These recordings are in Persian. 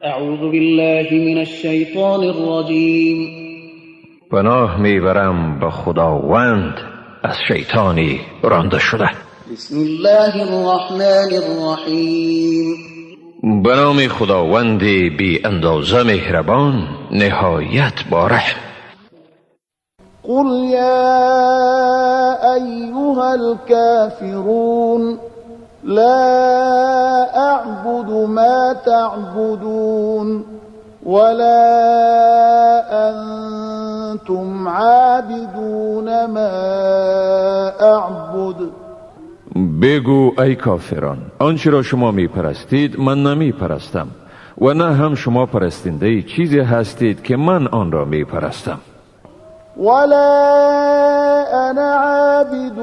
اعوذ بالله من الشیطان الرجیم. پناه میبرم به خداوند از شیطانی رانده شده. بسم الله الرحمن الرحیم. به نام خداوند بی اندازه مهربان نهایت باره. قل یا ایها الكافرون لا اعبد ما تعبدون ولا انتم عابدون ما اعبد. بگو ای کافران، آنچه را شما می پرستید من نمی پرستم و نه هم شما پرستنده چیزی هستید که من آن را می پرستم. ولا انا عابد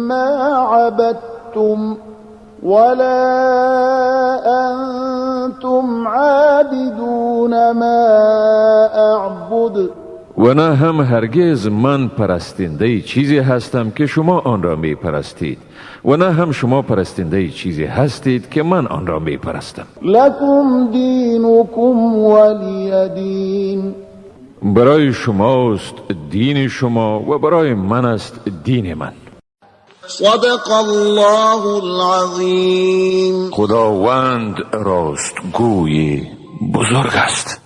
ما عبدتم ولا انتم عابدون ما اعبد. و نه هم هرگز من پرستنده چیزی هستم که شما آن را می پرستید و نه هم شما پرستنده چیزی هستید که من آن را می پرستم. لکم دینکم ولی دین. برای شماست دین شما و برای من است دین من. صدق الله العظیم. خداوند راستگوی بزرگ است.